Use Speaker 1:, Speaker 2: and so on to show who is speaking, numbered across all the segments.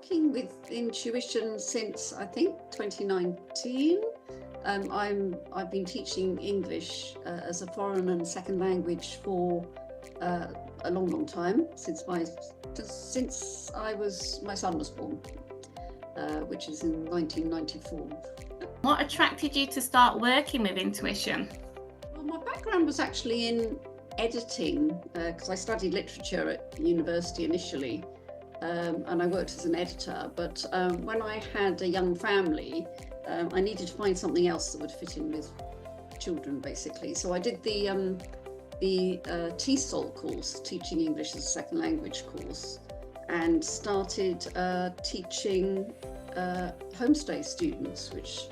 Speaker 1: working with InTuition since I think 2019. I've been teaching English as a foreign and second language for a long time, since my son was born, which is in 1994.
Speaker 2: What attracted you to start working with InTuition?
Speaker 1: Well, my background was actually in editing, because I studied literature at university initially, and I worked as an editor. But when I had a young family, I needed to find something else that would fit in with children, basically. So I did the TESOL course, Teaching English as a Second Language course, and started teaching homestay students, which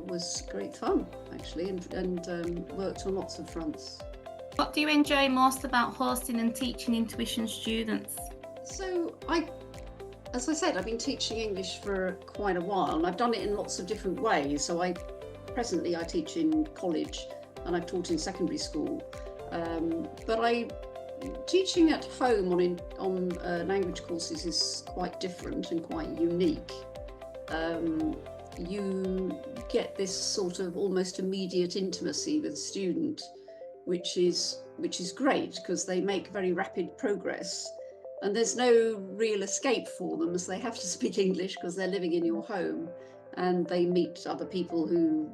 Speaker 1: was great fun, actually, and worked on lots of fronts.
Speaker 2: What do you enjoy most about hosting and teaching InTuition students?
Speaker 1: So as I said, I've been teaching English for quite a while, and I've done it in lots of different ways. So presently I teach in college, and I've taught in secondary school. But teaching at home on language courses is quite different and quite unique. You get this sort of almost immediate intimacy with the student, which is great, because they make very rapid progress, and there's no real escape for them, as they have to speak English because they're living in your home, and they meet other people who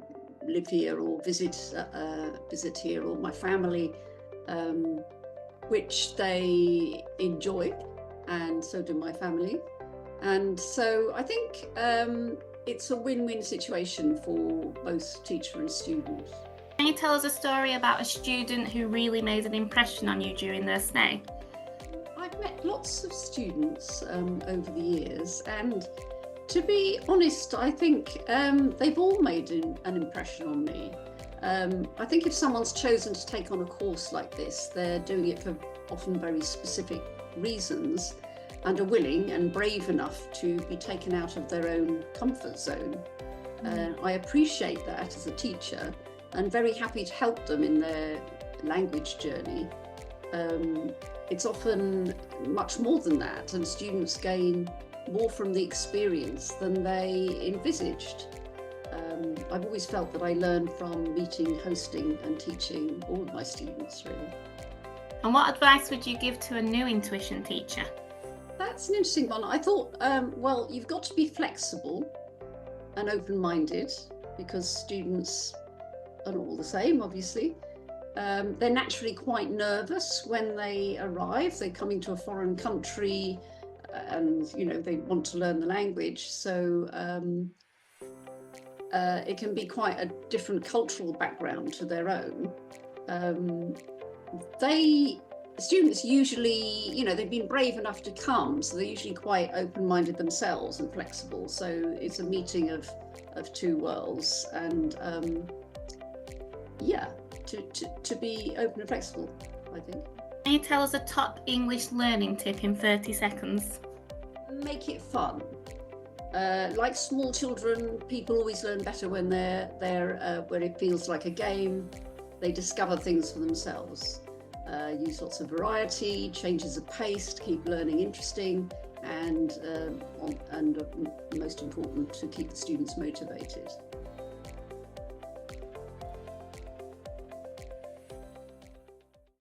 Speaker 1: live here or visit here, or my family, which they enjoy, and so do my family. And so I think it's a win-win situation for both teacher and student.
Speaker 2: Can you tell us a story about a student who really made an impression on you during their stay?
Speaker 1: I've met lots of students over the years, and to be honest, I think they've all made an impression on me. I think if someone's chosen to take on a course like this, they're doing it for often very specific reasons, and are willing and brave enough to be taken out of their own comfort zone. I appreciate that as a teacher, and very happy to help them in their language journey. It's often much more than that, and students gain more from the experience than they envisaged. I've always felt that I learned from meeting, hosting and teaching all of my students, really.
Speaker 2: And what advice would you give to a new InTuition teacher?
Speaker 1: That's an interesting one. I thought, well, you've got to be flexible and open-minded, because students are not all the same, obviously. They're naturally quite nervous when they arrive. They're coming to a foreign country, and they want to learn the language. So it can be quite a different cultural background to their own. Students usually, they've been brave enough to come, so they're usually quite open-minded themselves and flexible. So it's a meeting of two worlds, and to be open and flexible, I think.
Speaker 2: Can you tell us a top English learning tip in 30 seconds?
Speaker 1: Make it fun. Like small children, people always learn better when when it feels like a game. They discover things for themselves. Use lots of variety, changes of pace to keep learning interesting, and most important, to keep the students motivated.